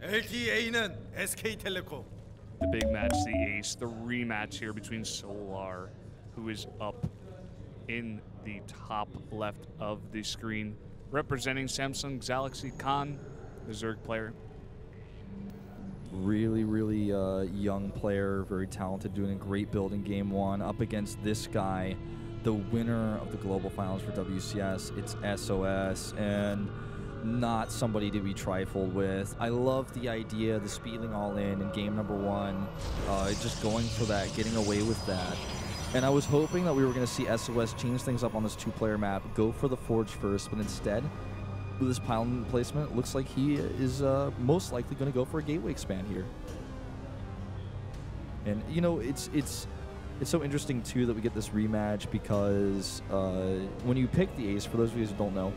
LTA는 SK텔레콤. The big match, the ace, the rematch here between Solar, who is up in the top left of the screen, representing Samsung Galaxy Khan, the Zerg player. Really young player, very talented, doing a great build in game one, up against this guy, the winner of the global finals for WCS. It's SOS, and not somebody to be trifled with. I love the idea, the speeding all in game number one, just going for that, getting away with that. And I was hoping that we were going to see SOS change things up on this two-player map, go for the Forge first, but instead, with this pylon placement, it looks like he is most likely going to go for a gateway expand here. And, you know, it's so interesting, too, that we get this rematch because when you pick the ace, for those of you who don't know,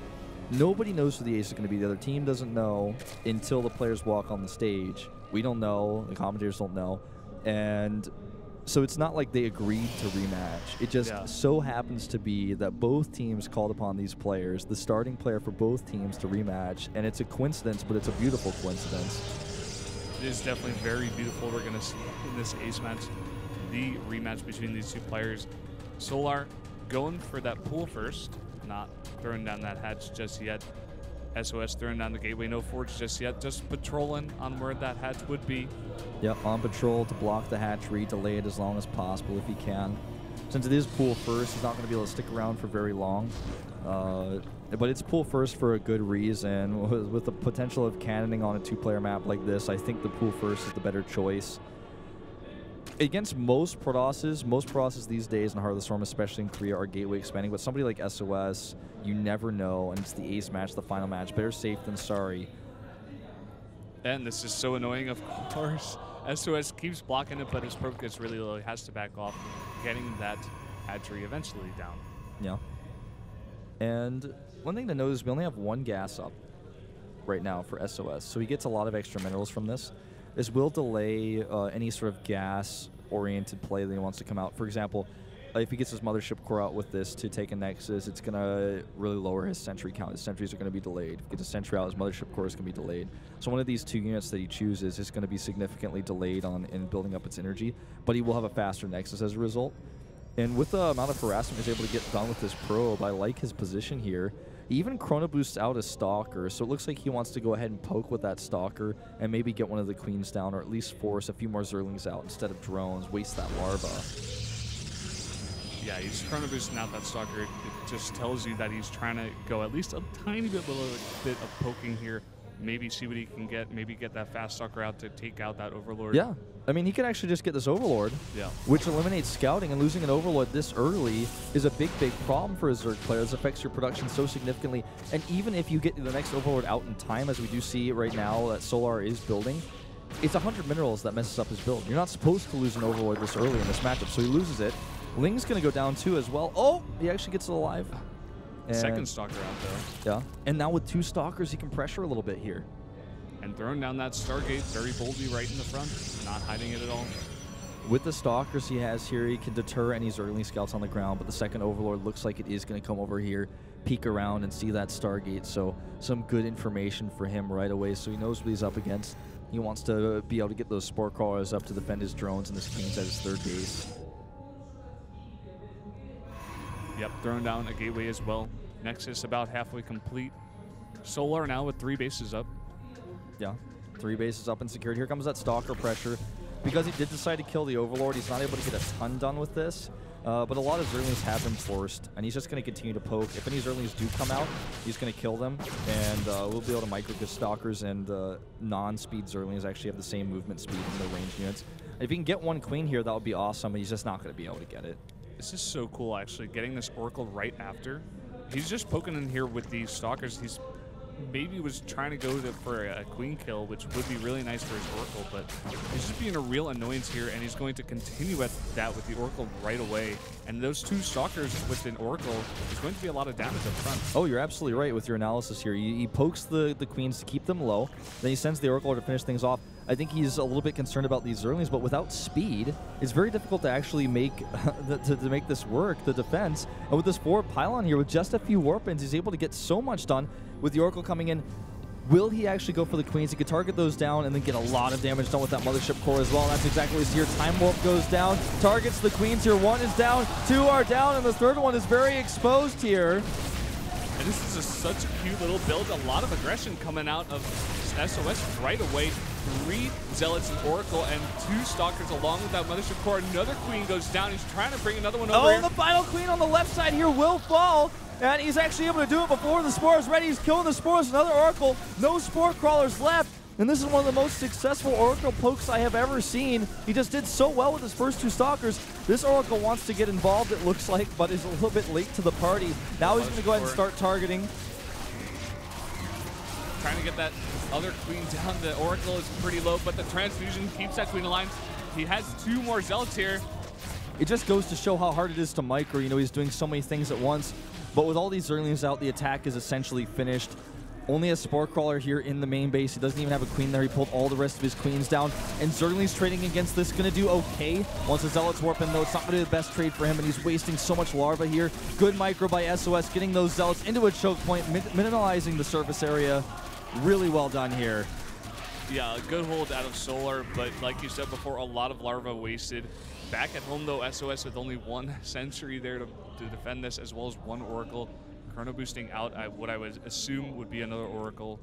nobody knows who the ace is going to be. The other team doesn't know until the players walk on the stage. We don't know. The commentators don't know. And so it's not like they agreed to rematch. It just so happens to be that both teams called upon these players, the starting player for both teams, to rematch. And it's a coincidence, but it's a beautiful coincidence. It is definitely very beautiful. We're going to see in this ace match the rematch between these two players. Solar going for that pool first, not throwing down that hatch just yet. SOS throwing down the gateway, no Forge just yet, just patrolling on where that hatch would be. Yep, on patrol to block the hatchery, delay it as long as possible if he can. Since it is pool first, he's not going to be able to stick around for very long. But it's pool first for a good reason. With the potential of cannoning on a two-player map like this, I think the pool first is the better choice. Against most Protosses these days in Heart of the Storm, especially in Korea, are gateway expanding. But somebody like SOS, you never know, and it's the ace match, the final match. Better safe than sorry. And this is so annoying, of course. SOS keeps blocking it, but his probe gets really low. He has to back off, getting that hatchery eventually down. Yeah. And one thing to note is we only have one gas up right now for SOS, so he gets a lot of extra minerals from this. This will delay any sort of gas-oriented play that he wants to come out. For example, if he gets his mothership core out with this to take a Nexus, it's going to really lower his sentry count. His sentries are going to be delayed. If he gets a sentry out, his mothership core is going to be delayed. So one of these two units that he chooses is going to be significantly delayed in building up its energy, but he will have a faster Nexus as a result. And with the amount of harassment he's able to get done with this probe, I like his position here. He even chrono boosts out a Stalker, so it looks like he wants to go ahead and poke with that Stalker and maybe get one of the Queens down, or at least force a few more Zerlings out instead of drones, waste that larva. Yeah, he's chrono boosting out that Stalker. It just tells you that he's trying to go at least a tiny bit of poking here. Maybe see what he can get, maybe get that fast Stalker out to take out that Overlord. Yeah, I mean, he can actually just get this Overlord, which eliminates scouting, and losing an Overlord this early is a big problem for a Zerg player. This affects your production so significantly, and even if you get the next Overlord out in time, as we do see right now that Solar is building, it's 100 minerals that messes up his build. You're not supposed to lose an Overlord this early in this matchup, so he loses it. Ling's going to go down too as well. Oh, he actually gets it alive. And second Stalker out there. Yeah, and now with two Stalkers, he can pressure a little bit here. And throwing down that Stargate very boldly right in the front, not hiding it at all. With the Stalkers he has here, he can deter any Zergling scouts on the ground, but the second Overlord looks like it is going to come over here, peek around, and see that Stargate. So some good information for him right away, so he knows what he's up against. He wants to be able to get those Spore Crawlers up to defend his drones, and this King's at his third base. Yep, throwing down a gateway as well. Nexus about halfway complete. Solar now with 3 bases up. Yeah, 3 bases up and secured. Here comes that Stalker pressure. Because he did decide to kill the Overlord, he's not able to get a ton done with this. But a lot of Zerlings have been forced, and he's just going to continue to poke. If any Zerlings do come out, he's going to kill them, and we'll be able to micro, because Stalkers and non-speed Zerlings actually have the same movement speed in their ranged units. If he can get one Queen here, that would be awesome, but he's just not going to be able to get it. This is so cool, actually, getting this Oracle right after. He's just poking in here with these Stalkers. He's maybe was trying to go for a Queen kill, which would be really nice for his Oracle, but he's just being a real annoyance here, and he's going to continue at that with the Oracle right away. And those 2 Stalkers with an Oracle is going to be a lot of damage up front. Oh, you're absolutely right with your analysis here. He pokes the Queens to keep them low, then he sends the Oracle to finish things off. I think he's a little bit concerned about these Zerlings, but without speed, it's very difficult to actually make to make this work, the defense. And with this forward pylon here, with just a few Warpins, he's able to get so much done with the Oracle coming in. Will he actually go for the queens? He could target those down and then get a lot of damage done with that mothership core as well. And that's exactly what he's here. Time Warp goes down, targets the queens here. 1 is down, 2 are down, and the third one is very exposed here. And this is just such a cute little build. A lot of aggression coming out of SOS right away. 3 Zealots and Oracle and 2 Stalkers along with that Mothership Core. Another Queen goes down. He's trying to bring another one over. Oh, the final Queen on the left side here will fall. And he's actually able to do it before the Spore is ready. He's killing the Spores. Another Oracle. No Spore Crawlers left. And this is one of the most successful Oracle pokes I have ever seen. He just did so well with his first 2 Stalkers. This Oracle wants to get involved, it looks like, but is a little bit late to the party. Now he's going to go ahead and start targeting. Trying to get that other Queen down. The Oracle is pretty low, but the Transfusion keeps that Queen alive. He has 2 more Zealots here. It just goes to show how hard it is to micro. You know, he's doing so many things at once. But with all these Zerglings out, the attack is essentially finished. Only a Spore Crawler here in the main base. He doesn't even have a Queen there. He pulled all the rest of his Queens down. And Zerglings trading against this going to do okay. Once the Zealots warp in, though, it's not going to be the best trade for him, and he's wasting so much Larva here. Good micro by SOS, getting those Zealots into a choke point, minimalizing the surface area. Really well done here. Yeah, a good hold out of Solar, but like you said before, a lot of Larva wasted. Back at home, though, SOS with only 1 Sentry there to defend this, as well as 1 Oracle. Chrono boosting out what I would assume would be another Oracle.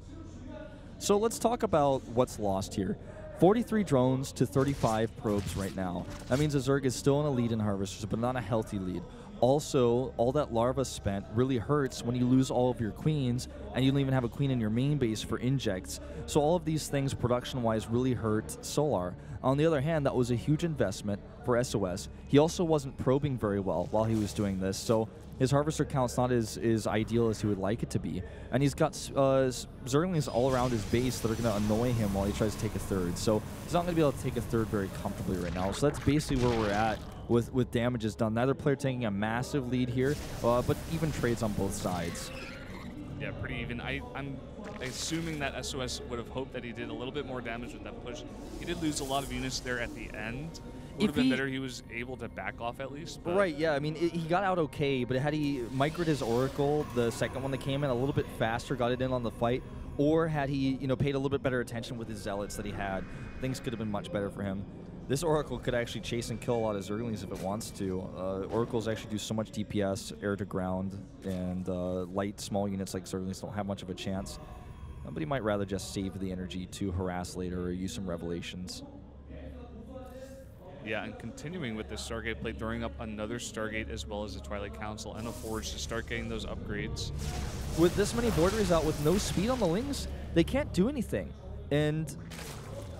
So let's talk about what's lost here. 43 drones to 35 probes right now. That means Zerg is still in a lead in Harvesters, but not a healthy lead. Also, all that Larva spent really hurts when you lose all of your Queens and you don't even have a Queen in your main base for injects. So all of these things production-wise really hurt Solar. On the other hand, that was a huge investment for SOS. He also wasn't probing very well while he was doing this, so his Harvester count's not as ideal as he would like it to be. And he's got Zerglings all around his base that are going to annoy him while he tries to take a third. So he's not going to be able to take a third very comfortably right now. So that's basically where we're at with damages done. Neither player taking a massive lead here, but even trades on both sides. Yeah, pretty even. I'm assuming that SOS would have hoped that he did a little bit more damage with that push. He did lose a lot of units there at the end. Would have been better he was able to back off at least. But. Right, yeah. I mean, he got out okay, but had he microed his Oracle, the second one that came in, a little bit faster, got it in on the fight, or had he, paid a little bit better attention with his Zealots that he had, things could have been much better for him. This Oracle could actually chase and kill a lot of Zerglings if it wants to. Oracles actually do so much DPS, air to ground, and light, small units like Zerglings don't have much of a chance. But he might rather just save the energy to harass later or use some Revelations. Yeah, and continuing with this Stargate play, throwing up another Stargate as well as a Twilight Council and a Forge to start getting those upgrades. With this many Voidaries out with no speed on the Lings, they can't do anything. And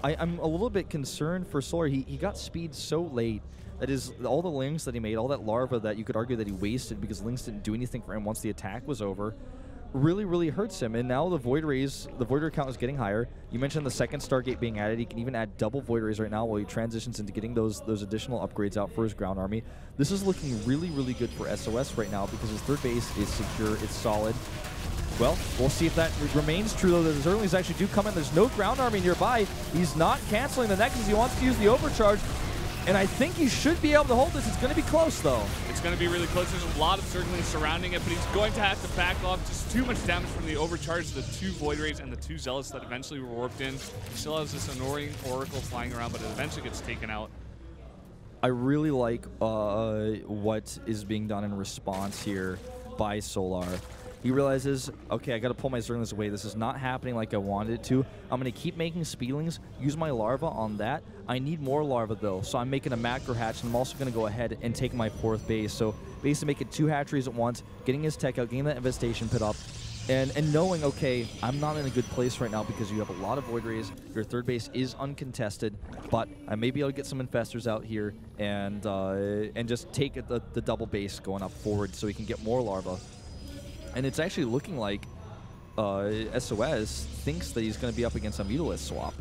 I'm a little bit concerned for Solar. He got speed so late. That is, all the Lings that he made, all that Larva that you could argue that he wasted because Lings didn't do anything for him once the attack was over, really, really hurts him. And now the Void Rays, the Void Ray count is getting higher. You mentioned the second Stargate being added. He can even add double Void Rays right now while he transitions into getting those additional upgrades out for his ground army. This is looking really, really good for SOS right now because his third base is secure, it's solid. Well, we'll see if that remains true, though. The Zerglings actually do come in. There's no ground army nearby. He's not canceling the Nexus. He wants to use the overcharge. And I think he should be able to hold this. It's going to be close, though. It's going to be really close. There's a lot of Zerglings surrounding it, but he's going to have to back off. Just too much damage from the overcharge, the 2 Void Rays and the 2 Zealots that eventually were warped in. He still has this annoying Oracle flying around, but it eventually gets taken out. I really like what is being done in response here by Solar. He realizes, okay, I got to pull my Zerglings away. This is not happening like I wanted it to. I'm going to keep making Speedlings, use my Larva on that. I need more Larva, though, so I'm making a macro hatch, and I'm also going to go ahead and take my 4th base. So basically making 2 hatcheries at once, getting his tech out, getting that infestation pit up, and knowing, okay, I'm not in a good place right now because you have a lot of Void Rays. Your 3rd base is uncontested, but I may be able to get some infestors out here and just take the double base going up forward so he can get more Larva. And it's actually looking like SOS thinks that he's going to be up against a Mutalisk swap.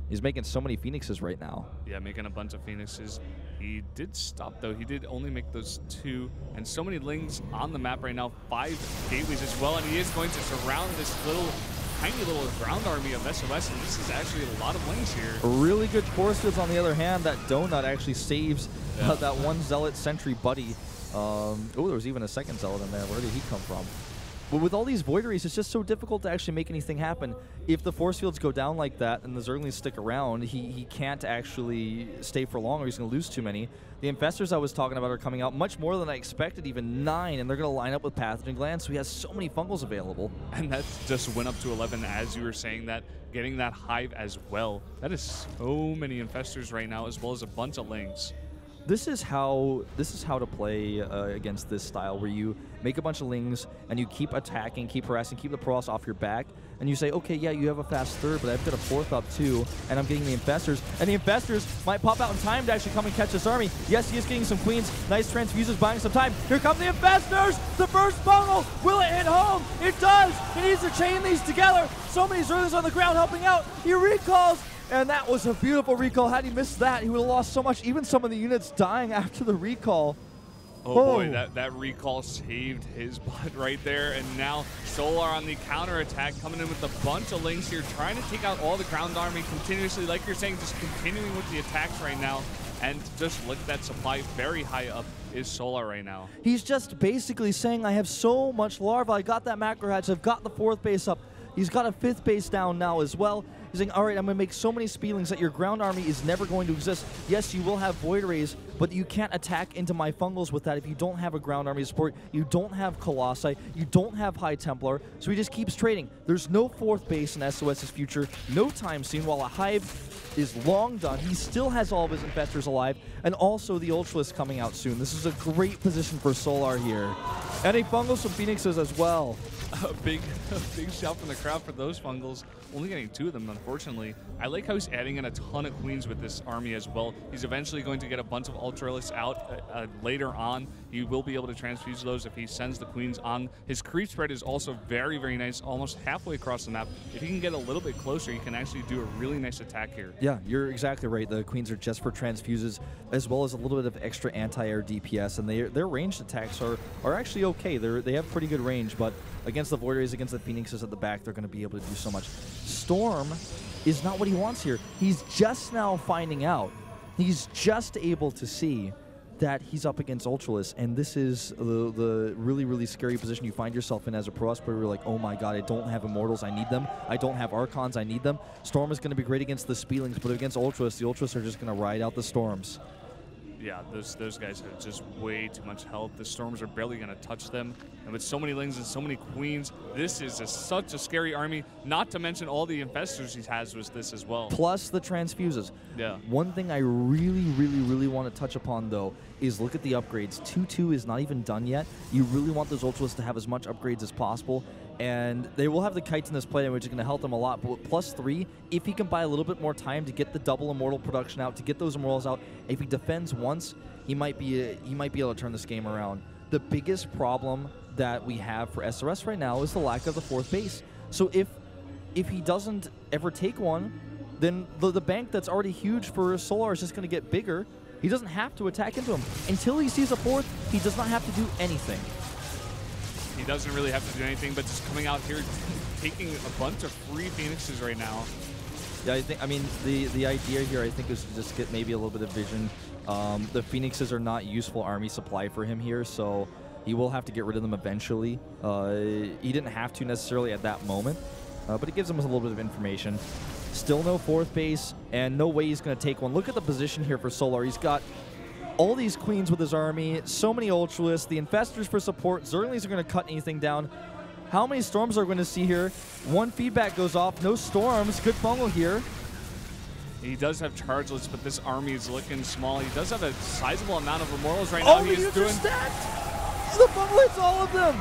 He's making so many Phoenixes right now. Yeah, making a bunch of Phoenixes. He did stop, though. He did only make those 2. And so many Lings on the map right now. 5 gateways as well. And he is going to surround this tiny little ground army of SOS. And this is actually a lot of Lings here. Really good force fields on the other hand. That Donut actually saves that 1 Zealot Sentry buddy. Oh, there was even a 2nd Zealot in there. Where did he come from? But with all these Void Rays, it's just so difficult to actually make anything happen. If the force fields go down like that and the Zerglings stick around, he can't actually stay for long or he's going to lose too many. The Infestors I was talking about are coming out much more than I expected, even 9, and they're going to line up with Pathogen Glands, so he has so many Fungals available. And that just went up to 11 as you were saying that, getting that Hive as well. That is so many Infestors right now, as well as a bunch of Lings. This is how to play against this style, where you make a bunch of Lings and you keep attacking, keep harassing, keep the Protoss off your back, and you say, okay, yeah, you have a fast third, but I've got a fourth up too, and I'm getting the Infestors, and the Infestors might pop out in time to actually come and catch this army. Yes, he is getting some Queens. Nice transfuses, buying some time. Here come the Infestors! The first Bungle! Will it hit home? It does! He needs to chain these together. So many Zerglings on the ground helping out. He recalls. And that was a beautiful recall. Had he missed that, he would have lost so much. Even some of the units dying after the recall. Oh boy, that recall saved his butt right there. And now Solar on the counterattack, coming in with a bunch of Lings here, trying to take out all the ground army continuously. Like you're saying, just continuing with the attacks right now. And just look at that supply very high up is Solar right now. He's just basically saying, I have so much larva. I got that macro hatch. I've got the 4th base up. He's got a 5th base down now as well. He's saying, all right, I'm going to make so many Speedlings that your ground army is never going to exist. Yes, you will have Void Rays, but you can't attack into my Fungals with that if you don't have a ground army support. You don't have Colossi. You don't have High Templar. So he just keeps trading. There's no 4th base in SOS's future. No time soon. While a Hive is long done, he still has all of his Infestors alive, and also the Ultralisk coming out soon. This is a great position for Solar here. And he Fungals some Phoenixes as well. A big shout from the crowd for those Fungals. Only getting 2 of them, unfortunately. I like how he's adding in a ton of Queens with this army as well. He's eventually going to get a bunch of Ultralisks out later on. He will be able to transfuse those if he sends the Queens on. His creep spread is also very, very nice, almost halfway across the map. If he can get a little bit closer, he can actually do a really nice attack here. Yeah, you're exactly right. The Queens are just for transfuses, as well as a little bit of extra anti-air DPS, and their ranged attacks are actually okay. They have pretty good range, but against the Void Rays, against the Phoenixes at the back, they're going to be able to do so much. Storm is not what he wants here. He's just now finding out. He's just able to see that he's up against Ultralisk, and this is the really, really scary position you find yourself in as a Protoss player. You're like, oh my god, I don't have Immortals, I need them. I don't have Archons, I need them. Storm is going to be great against the Speedlings, but against Ultralisk, the Ultralisk are just going to ride out the Storms. Yeah, those guys have just way too much health. The Storms are barely going to touch them. And with so many Lings and so many Queens, this is such a scary army. Not to mention all the Infestors he has with this as well. Plus the transfuses. Yeah. One thing I really, really, really want to touch upon, though, is look at the upgrades. 2-2 is not even done yet. You really want those Ultralisks to have as much upgrades as possible. And they will have the kites in this play, which is going to help them a lot. But with +3, if he can buy a little bit more time to get the double Immortal production out, to get those Immortals out, if he defends once, he might be able to turn this game around. The biggest problem that we have for SRS right now is the lack of the 4th base. So if he doesn't ever take one, then the bank that's already huge for Solar is just going to get bigger. He doesn't have to attack into him. Until he sees a 4th, he does not have to do anything. He doesn't really have to do anything, but just coming out here, taking a bunch of free Phoenixes right now. Yeah, I mean, the idea here, I think, is to just get maybe a little bit of vision. The Phoenixes are not useful army supply for him here, so he will have to get rid of them eventually. He didn't have to necessarily at that moment, but it gives him a little bit of information. Still no 4th base, and no way he's going to take one. Look at the position here for Solar. He's got all these Queens with his army, so many Ultralisks, the Infestors for support. Zerglings are going to cut anything down. How many Storms are we going to see here? One feedback goes off. No Storms. Good Fungal here. He does have Chargeless, but this army is looking small. He does have a sizable amount of Immortals right now. Oh, the units are stacked! The Fungal hits all of them!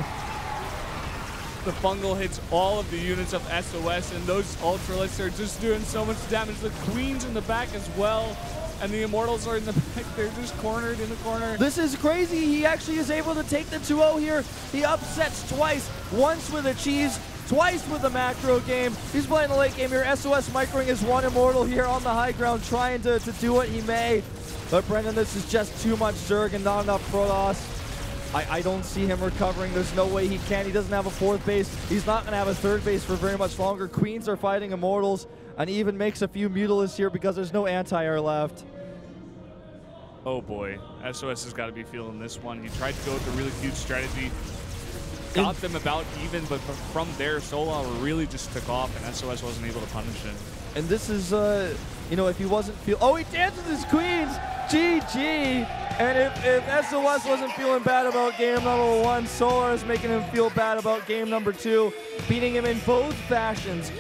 The Fungal hits all of the units of SOS, and those Ultralisks are just doing so much damage. The Queens in the back as well. And the Immortals are in the back. They're just cornered in the corner. This is crazy. He actually is able to take the 2-0 here. He upsets twice. Once with a cheese, twice with a macro game. He's playing the late game here. SOS microing his 1 Immortal here on the high ground, trying to do what he may. But Brendan, this is just too much Zerg and not enough Protoss. I don't see him recovering. There's no way he can. He doesn't have a 4th base. He's not going to have a 3rd base for very much longer. Queens are fighting Immortals, and he even makes a few Mutalisks here because there's no anti-air left. Oh boy, SOS has got to be feeling this one. He tried to go with a really huge strategy. got them about even, but from there, Solar really just took off, and SOS wasn't able to punish him. And this is, you know, if he wasn't oh, he dances his queens, GG. And if SOS wasn't feeling bad about game number 1, Solar is making him feel bad about game number 2, beating him in both fashions.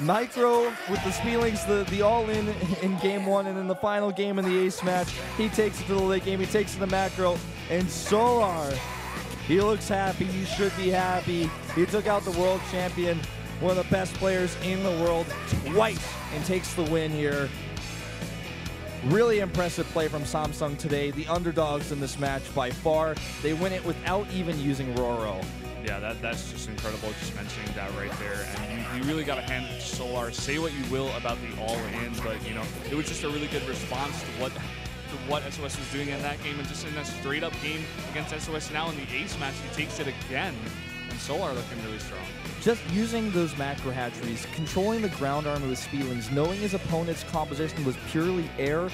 Nitro with the Speedlinks, the all-in game 1, and then the final game in the ace match, he takes it to the late game, he takes it to the macro, and Solar, he looks happy, he should be happy. He took out the world champion, one of the best players in the world, twice, and takes the win here. Really impressive play from Samsung today. The underdogs in this match by far. They win it without even using Roro. Yeah, that's just incredible, just mentioning that right there. And you really got to hand it to Solar. Say what you will about the all-in, but, you know, it was just a really good response to what SOS was doing in that game, and just in a straight-up game against SOS. Now in the ace match, he takes it again, and Solar looking really strong. Just using those macro hatcheries, controlling the ground armor with Speedlings, knowing his opponent's composition was purely air,